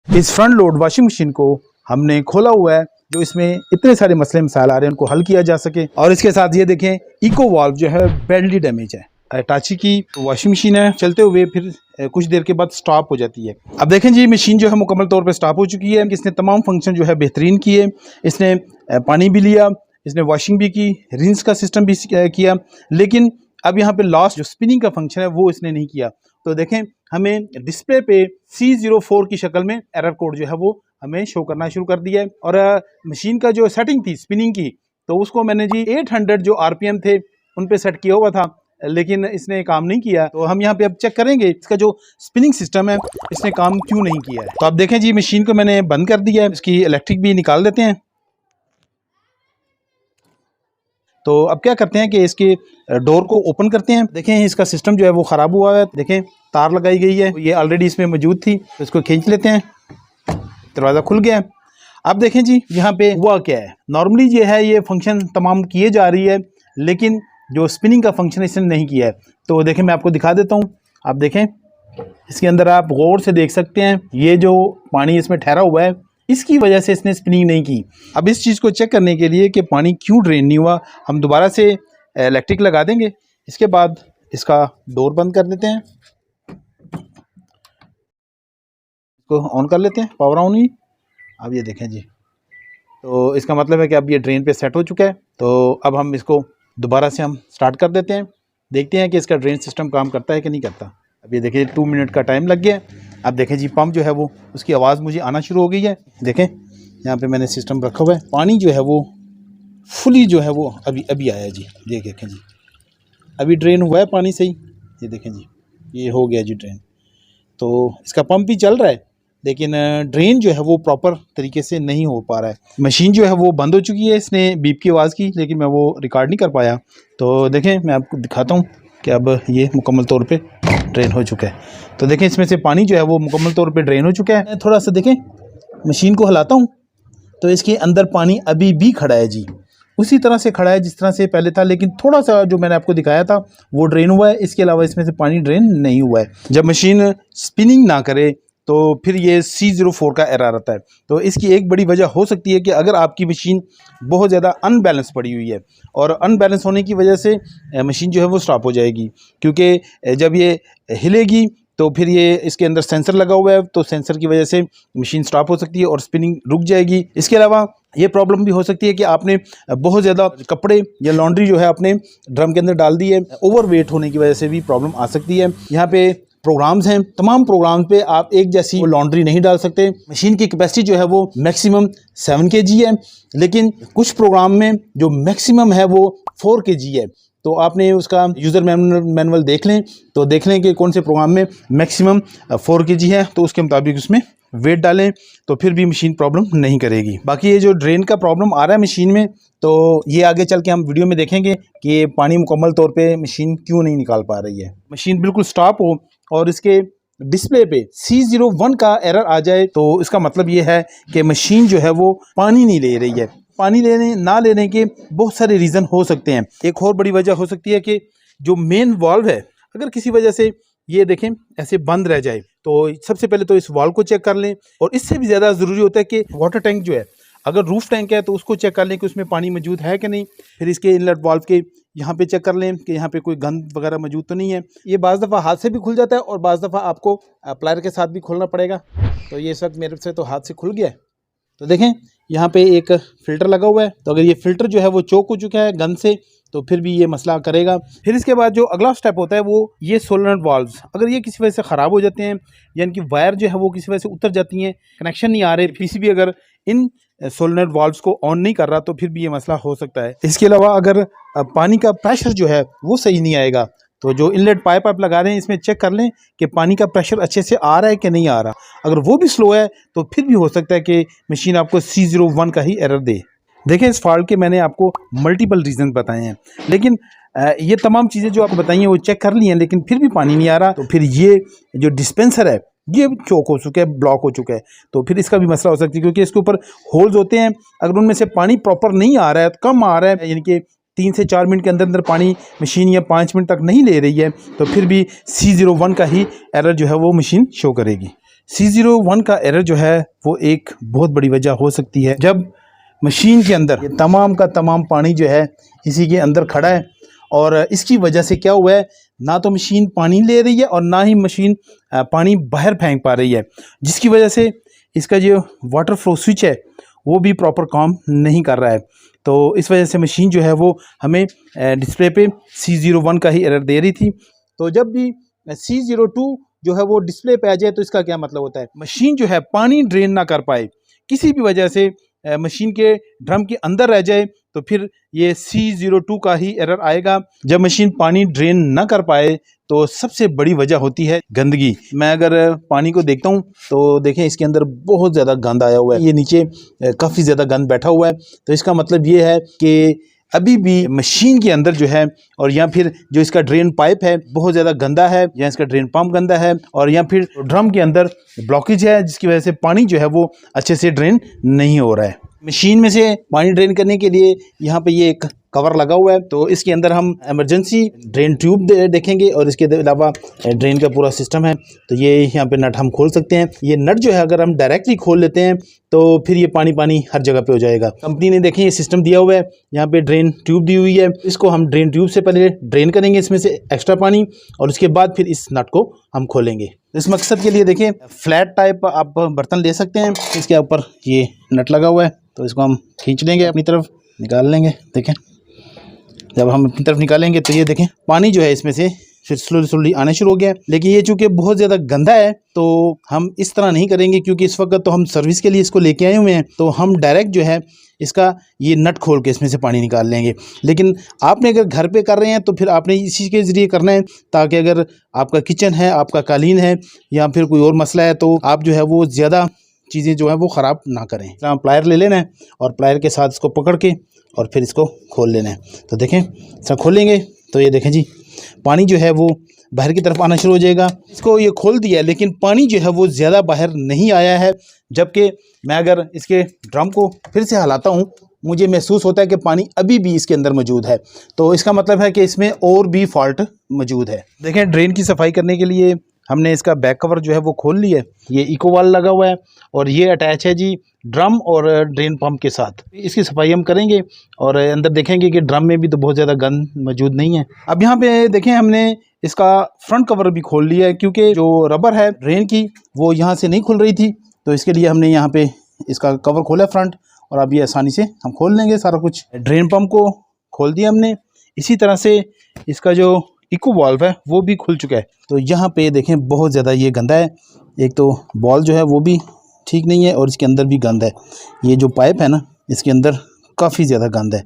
इस front load washing machine को हमने खोला हुआ है, जो इसमें इतने सारे मसले मसाइल आ रहे हैं उनको हल किया जा सके। और इसके साथ ये देखें, इको वाल्व जो है बैडली डैमेज है। हिटाची की वॉशिंग मशीन है, चलते हुए फिर कुछ देर के बाद स्टॉप हो जाती है। अब देखें जी, मशीन जो है मुकम्मल तौर पे स्टॉप हो चुकी है। इसने तमाम फंक्शन जो है बेहतरीन किए। इसने पानी भी लिया, इसने वॉशिंग भी की, रिंस का सिस्टम भी किया, लेकिन अब यहाँ पे लास्ट जो स्पिनिंग का फंक्शन है वो इसने नहीं किया। तो देखें, हमें डिस्प्ले पे C04 की शक्ल में एरर कोड जो है वो हमें शो करना शुरू कर दिया है। और मशीन का जो सेटिंग थी स्पिनिंग की, तो उसको मैंने जी 800 जो RPM थे उन पे सेट किया हुआ था, लेकिन इसने काम नहीं किया। तो हम यहाँ पे अब चेक करेंगे इसका जो स्पिनिंग सिस्टम है इसने काम क्यों नहीं किया है। तो आप देखें जी, मशीन को मैंने बंद कर दिया है, इसकी इलेक्ट्रिक भी निकाल देते हैं। तो अब क्या करते हैं कि इसके डोर को ओपन करते हैं। देखें, इसका सिस्टम जो है वो ख़राब हुआ है। देखें, तार लगाई गई है, ये ऑलरेडी इसमें मौजूद थी, तो इसको खींच लेते हैं, दरवाज़ा खुल गया। अब देखें जी, यहाँ पे हुआ क्या है। नॉर्मली ये है, ये फंक्शन तमाम किए जा रही है, लेकिन जो स्पिनिंग का फंक्शन इसने नहीं किया है। तो देखें, मैं आपको दिखा देता हूँ। आप देखें, इसके अंदर आप गौर से देख सकते हैं, ये जो पानी इसमें ठहरा हुआ है, इसकी वजह से इसने स्पिनिंग नहीं की। अब इस चीज़ को चेक करने के लिए कि पानी क्यों ड्रेन नहीं हुआ, हम दोबारा से इलेक्ट्रिक लगा देंगे। इसके बाद इसका डोर बंद कर देते हैं, इसको ऑन कर लेते हैं, पावर ऑन ही। अब ये देखें जी, तो इसका मतलब है कि अब ये ड्रेन पे सेट हो चुका है। तो अब हम इसको दोबारा से हम स्टार्ट कर देते हैं, देखते हैं कि इसका ड्रेन सिस्टम काम करता है कि नहीं करता। अब ये देखिए 2 मिनट का टाइम लग गया। अब देखें जी, पंप जो है वो उसकी आवाज़ मुझे आना शुरू हो गई है। देखें, यहाँ पे मैंने सिस्टम रखा हुआ है, पानी जो है वो फुली जो है वो अभी आया जी। ये देखें जी, अभी ड्रेन हुआ है पानी सही। ये देखें जी, ये हो गया जी ड्रेन। तो इसका पंप भी चल रहा है, लेकिन ड्रेन जो है वो प्रॉपर तरीके से नहीं हो पा रहा है। मशीन जो है वो बंद हो चुकी है, इसने बीप की आवाज़ की, लेकिन मैं वो रिकॉर्ड नहीं कर पाया। तो देखें, मैं आपको दिखाता हूँ कि अब ये मुकम्मल तौर पे ड्रेन हो चुका है। तो देखें, इसमें से पानी जो है वो मुकम्मल तौर पे ड्रेन हो चुका है। थोड़ा सा देखें, मशीन को हिलाता हूँ तो इसके अंदर पानी अभी भी खड़ा है जी, उसी तरह से खड़ा है जिस तरह से पहले था, लेकिन थोड़ा सा जो मैंने आपको दिखाया था वो ड्रेन हुआ है। इसके अलावा इसमें से पानी ड्रेन नहीं हुआ है। जब मशीन स्पिनिंग ना करे तो फिर ये C04 का एरर आता है। तो इसकी एक बड़ी वजह हो सकती है कि अगर आपकी मशीन बहुत ज़्यादा अनबैलेंस पड़ी हुई है, और अनबैलेंस होने की वजह से मशीन जो है वो स्टॉप हो जाएगी, क्योंकि जब ये हिलेगी तो फिर ये इसके अंदर सेंसर लगा हुआ है, तो सेंसर की वजह से मशीन स्टॉप हो सकती है और स्पिनिंग रुक जाएगी। इसके अलावा ये प्रॉब्लम भी हो सकती है कि आपने बहुत ज़्यादा कपड़े या लॉन्ड्री जो है अपने ड्रम के अंदर डाल दी है, ओवर वेट होने की वजह से भी प्रॉब्लम आ सकती है। यहाँ पे प्रोग्राम्स हैं, तमाम प्रोग्राम पे आप एक जैसी लॉन्ड्री नहीं डाल सकते। मशीन की कैपेसिटी जो है वो मैक्सिमम 7 kg है, लेकिन कुछ प्रोग्राम में जो मैक्सिमम है वो 4 kg है। तो आपने उसका यूज़र मैनुअल देख लें, तो देख लें कि कौन से प्रोग्राम में मैक्सिमम 4 kg है, तो उसके मुताबिक उसमें वेट डालें, तो फिर भी मशीन प्रॉब्लम नहीं करेगी। बाकी ये जो ड्रेन का प्रॉब्लम आ रहा है मशीन में, तो ये आगे चल के हम वीडियो में देखेंगे कि ये पानी मुकम्मल तौर पे मशीन क्यों नहीं निकाल पा रही है। मशीन बिल्कुल स्टॉप हो और इसके डिस्प्ले पे C01 का एरर आ जाए, तो इसका मतलब ये है कि मशीन जो है वो पानी नहीं ले रही है। पानी ना लेने के बहुत सारे रीज़न हो सकते हैं। एक और बड़ी वजह हो सकती है कि जो मेन वाल्व है, अगर किसी वजह से ये देखें ऐसे बंद रह जाए, तो सबसे पहले तो इस वाल्व को चेक कर लें। और इससे भी ज़्यादा ज़रूरी होता है कि वाटर टैंक जो है, अगर रूफ टैंक है तो उसको चेक कर लें कि उसमें पानी मौजूद है कि नहीं। फिर इसके इनलेट वाल्व के यहाँ पे चेक कर लें कि यहाँ पे कोई गंद वगैरह मौजूद तो नहीं है। ये बाज़ दफ़ा हाथ से भी खुल जाता है और बाज़ दफ़ा आपको प्लायर के साथ भी खोलना पड़ेगा। तो ये सब मेरे से तो हाथ से खुल गया है। तो देखें, यहाँ पे एक फ़िल्टर लगा हुआ है, तो अगर ये फ़िल्टर जो है वो चोक हो चुका है गंद से, तो फिर भी ये मसला करेगा। फिर इसके बाद जो अगला स्टेप होता है वो ये सोलेनोइड वाल्व्स, अगर ये किसी वजह से ख़राब हो जाते हैं, यानी कि वायर जो है वो किसी वजह से उतर जाती हैं, कनेक्शन नहीं आ रहे, पीसीबी अगर इन सोलेनोइड वाल्व्स को ऑन नहीं कर रहा, तो फिर भी ये मसला हो सकता है। इसके अलावा अगर पानी का प्रेशर जो है वो सही नहीं आएगा, तो जो इनलेट पाइप आप लगा रहे हैं इसमें चेक कर लें कि पानी का प्रेशर अच्छे से आ रहा है कि नहीं आ रहा। अगर वो भी स्लो है तो फिर भी हो सकता है कि मशीन आपको C01 का ही एरर दे। देखें, इस फॉल्ट के मैंने आपको मल्टीपल रीज़न बताए हैं, लेकिन ये तमाम चीज़ें जो आपको बताई हैं वो चेक कर ली हैं, लेकिन फिर भी पानी नहीं आ रहा, तो फिर ये जो डिस्पेंसर है ये चोक हो चुका है, ब्लॉक हो चुका है। तो फिर इसका भी मसला हो सकता है, क्योंकि इसके ऊपर होल्स होते हैं, अगर उनमें से पानी प्रॉपर नहीं आ रहा है, कम आ रहा है, यानी कि 3 से 4 मिनट के अंदर पानी मशीन या 5 मिनट तक नहीं ले रही है, तो फिर भी C01 का ही एरर जो है वो मशीन शो करेगी। C01 का एरर जो है वो एक बहुत बड़ी वजह हो सकती है जब मशीन के अंदर ये तमाम का तमाम पानी जो है इसी के अंदर खड़ा है, और इसकी वजह से क्या हुआ है, ना तो मशीन पानी ले रही है और ना ही मशीन पानी बाहर फेंक पा रही है, जिसकी वजह से इसका जो वाटर फ्लो स्विच है वो भी प्रॉपर काम नहीं कर रहा है। तो इस वजह से मशीन जो है वो हमें डिस्प्ले पे C01 का ही एरर दे रही थी। तो जब भी C02 जो है वो डिस्प्ले पे आ जाए तो इसका क्या मतलब होता है, मशीन जो है पानी ड्रेन ना कर पाए, किसी भी वजह से मशीन के ड्रम के अंदर रह जाए तो फिर ये C02 का ही एरर आएगा। जब मशीन पानी ड्रेन ना कर पाए तो सबसे बड़ी वजह होती है गंदगी। मैं अगर पानी को देखता हूँ तो देखें इसके अंदर बहुत ज़्यादा गंद आया हुआ है, ये नीचे काफ़ी ज़्यादा गंद बैठा हुआ है। तो इसका मतलब ये है कि अभी भी मशीन के अंदर जो है, और या फिर जो इसका ड्रेन पाइप है बहुत ज़्यादा गंदा है, या इसका ड्रेन पंप गंदा है, और या फिर ड्रम के अंदर ब्लॉकेज है जिसकी वजह से पानी जो है वो अच्छे से ड्रेन नहीं हो रहा है। मशीन में से पानी ड्रेन करने के लिए यहाँ पे ये एक कवर लगा हुआ है, तो इसके अंदर हम इमरजेंसी ड्रेन ट्यूब देखेंगे और इसके अलावा ड्रेन का पूरा सिस्टम है। तो ये यहाँ पे नट हम खोल सकते हैं। ये नट जो है अगर हम डायरेक्टली खोल लेते हैं तो फिर ये पानी पानी हर जगह पे हो जाएगा। कंपनी ने देखें ये सिस्टम दिया हुआ है, यहाँ पे ड्रेन ट्यूब दी हुई है, इसको हम ड्रेन ट्यूब से पहले ड्रेन करेंगे इसमें से एक्स्ट्रा पानी, और उसके बाद फिर इस नट को हम खोलेंगे। इस मकसद के लिए देखें फ्लैट टाइप आप बर्तन ले सकते हैं, इसके ऊपर ये नट लगा हुआ है, तो इसको हम खींच लेंगे अपनी तरफ, निकाल लेंगे। देखें जब हम अपनी तरफ निकालेंगे तो ये देखें पानी जो है इसमें से फिर स्लोली आने शुरू हो गया। लेकिन ये चूँकि बहुत ज़्यादा गंदा है तो हम इस तरह नहीं करेंगे, क्योंकि इस वक्त तो हम सर्विस के लिए इसको लेके आए हुए हैं, तो हम डायरेक्ट जो है इसका ये नट खोल के इसमें से पानी निकाल लेंगे। लेकिन आपने अगर घर पे कर रहे हैं तो फिर आपने इसी के ज़रिए करना है, ताकि अगर आपका किचन है, आपका कालीन है, या फिर कोई और मसला है तो आप जो है वो ज़्यादा चीज़ें जो है वो ख़राब ना करें। प्लायर ले लेना है और प्लायर के साथ इसको पकड़ के और फिर इसको खोल लेना है। तो देखें सब खोलेंगे तो ये देखें जी पानी जो है वो बाहर की तरफ आना शुरू हो जाएगा। इसको ये खोल दिया है लेकिन पानी जो है वो ज़्यादा बाहर नहीं आया है, जबकि मैं अगर इसके ड्रम को फिर से हिलाता हूँ मुझे महसूस होता है कि पानी अभी भी इसके अंदर मौजूद है। तो इसका मतलब है कि इसमें और भी फॉल्ट मौजूद है। देखें ड्रेन की सफाई करने के लिए हमने इसका बैक कवर जो है वो खोल लिया है, ये इको वाल लगा हुआ है और ये अटैच है जी ड्रम और ड्रेन पंप के साथ। इसकी सफाई हम करेंगे और अंदर देखेंगे कि ड्रम में भी तो बहुत ज़्यादा गंद मौजूद नहीं है। अब यहाँ पे देखें हमने इसका फ्रंट कवर भी खोल लिया है, क्योंकि जो रबर है ड्रेन की वो यहाँ से नहीं खुल रही थी, तो इसके लिए हमने यहाँ पे इसका कवर खोला फ्रंट, और अब ये आसानी से हम खोल लेंगे सारा कुछ। ड्रेन पंप को खोल दिया हमने। इसी तरह से इसका जो इको वाल्व है वो भी खुल चुका है। तो यहाँ पे देखें बहुत ज़्यादा ये गंदा है, एक तो बॉल जो है वो भी ठीक नहीं है और इसके अंदर भी गंद है। ये जो पाइप है ना इसके अंदर काफ़ी ज़्यादा गंद है,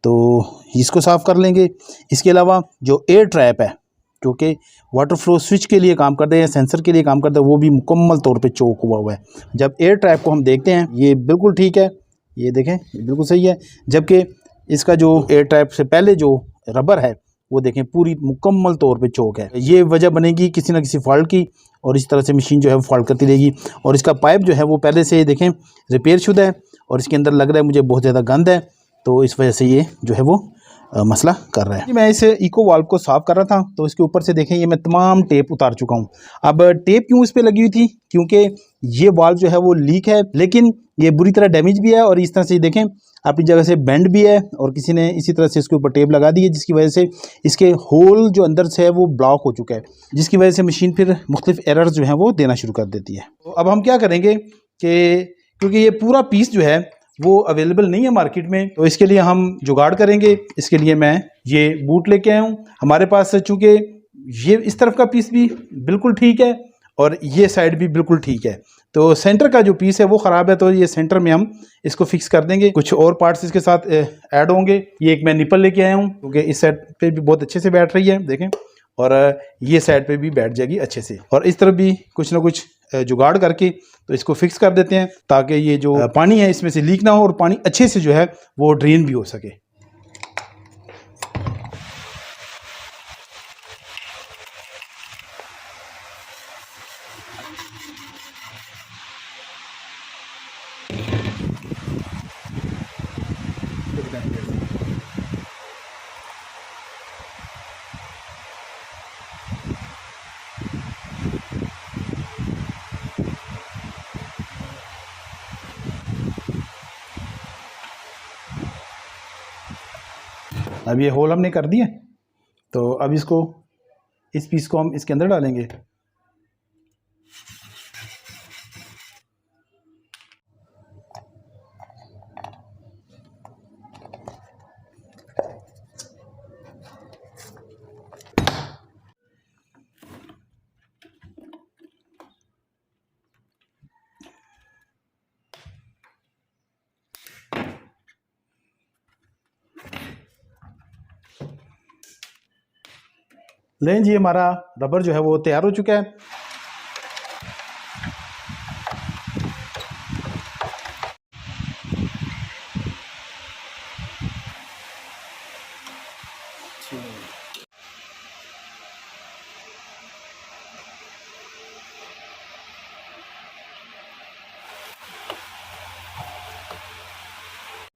तो इसको साफ़ कर लेंगे। इसके अलावा जो एयर ट्रैप है जो कि वाटर फ्लो स्विच के लिए काम करते हैं, सेंसर के लिए काम करता है, वो भी मुकम्मल तौर पे चोक हुआ है। जब एयर ट्रैप को हम देखते हैं ये बिल्कुल ठीक है, ये देखें ये बिल्कुल सही है, जबकि इसका जो एयर ट्रैप से पहले जो रबर है वो देखें पूरी मुकम्मल तौर पे चोक है। ये वजह बनेगी किसी न किसी फॉल्ट की, और इस तरह से मशीन जो है वो फॉल्ट करती रहेगी। और इसका पाइप जो है वो पहले से देखें रिपेयर शुदा है और इसके अंदर लग रहा है मुझे बहुत ज़्यादा गंद है, तो इस वजह से ये जो है वो मसला कर रहा है। मैं इस इको वाल्व को साफ़ कर रहा था तो इसके ऊपर से देखें ये मैं तमाम टेप उतार चुका हूँ। अब टेप क्यों इस पर लगी हुई थी, क्योंकि ये वाल्व जो है वो लीक है, लेकिन ये बुरी तरह डैमेज भी है और इस तरह से देखें अपनी जगह से बेंड भी है, और किसी ने इसी तरह से इसके ऊपर टेप लगा दी है, जिसकी वजह से इसके होल जो अंदर से है वो ब्लॉक हो चुका है, जिसकी वजह से मशीन फिर मुख्तलिफ एरर्स जो हैं वो देना शुरू कर देती है। तो अब हम क्या करेंगे कि क्योंकि ये पूरा पीस जो है वो अवेलेबल नहीं है मार्केट में, तो इसके लिए हम जुगाड़ करेंगे। इसके लिए मैं ये बूट लेके आया हूँ। हमारे पास चूँकि ये इस तरफ का पीस भी बिल्कुल ठीक है और ये साइड भी बिल्कुल ठीक है, तो सेंटर का जो पीस है वो ख़राब है, तो ये सेंटर में हम इसको फिक्स कर देंगे। कुछ और पार्ट्स इसके साथ ऐड होंगे। ये एक मैं निपल लेके आया हूँ क्योंकि इस साइड पे भी बहुत अच्छे से बैठ रही है देखें, और ये साइड पे भी बैठ जाएगी अच्छे से, और इस तरफ भी कुछ ना कुछ जुगाड़ करके तो इसको फिक्स कर देते हैं, ताकि ये जो पानी है इसमें से लीक ना हो और पानी अच्छे से जो है वो ड्रेन भी हो सके। अब ये होल हमने कर दिए, तो अब इसको, इस पीस को हम इसके अंदर डालेंगे। लें जी, हमारा रबर जो है वो तैयार हो चुका है।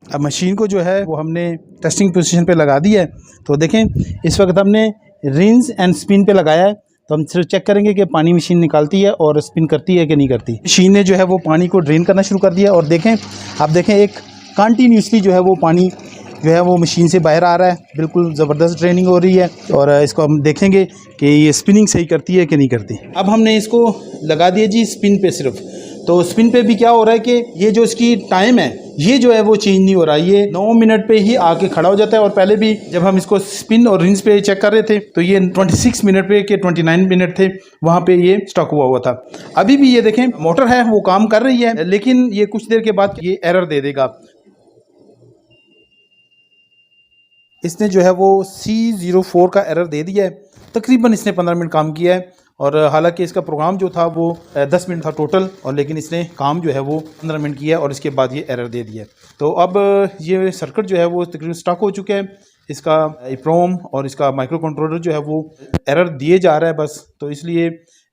अब मशीन को जो है वो हमने टेस्टिंग पोजीशन पे लगा दी है। तो देखें, इस वक्त हमने रिंस एंड स्पिन पे लगाया है। तो हम सिर्फ चेक करेंगे कि पानी मशीन निकालती है और स्पिन करती है कि नहीं करती। मशीन ने जो है वो पानी को ड्रेन करना शुरू कर दिया और देखें, आप देखें एक कंटिन्यूसली जो है वो पानी जो है वो मशीन से बाहर आ रहा है। बिल्कुल ज़बरदस्त ट्रेनिंग हो रही है और इसको हम देखेंगे कि ये स्पिनिंग सही करती है कि नहीं करती। अब हमने इसको लगा दिया जी स्पिन पे सिर्फ। तो स्पिन पे भी क्या हो रहा है कि ये जो इसकी टाइम है ये जो है वो चेंज नहीं हो रहा, ये 9 मिनट पे ही आके खड़ा हो जाता है। और पहले भी जब हम इसको स्पिन और रिंस पे चेक कर रहे थे तो ये 26 मिनट पे के 29 मिनट थे, वहाँ पे ये स्टॉक हुआ था। अभी भी ये देखें मोटर है वो काम कर रही है, लेकिन ये कुछ देर के बाद ये एरर दे देगा। इसने जो है वो C04 का एरर दे दिया है। तकरीबन इसने 15 मिनट काम किया है और हालांकि इसका प्रोग्राम जो था वो 10 मिनट था टोटल, और लेकिन इसने काम जो है वो 15 मिनट किया और इसके बाद ये एरर दे दिया। तो अब ये सर्किट जो है वो तकरीबन स्टॉक हो चुका है। इसका EEPROM और इसका माइक्रो कंट्रोलर जो है वो एरर दिए जा रहा है बस। तो इसलिए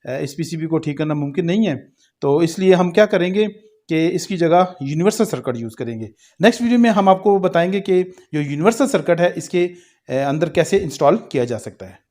इस PCB को ठीक करना मुमकिन नहीं है। तो इसलिए हम क्या करेंगे कि इसकी जगह यूनिवर्सल सर्किट यूज़ करेंगे। नेक्स्ट वीडियो में हम आपको बताएंगे कि जो यूनिवर्सल सर्किट है इसके अंदर कैसे इंस्टॉल किया जा सकता है।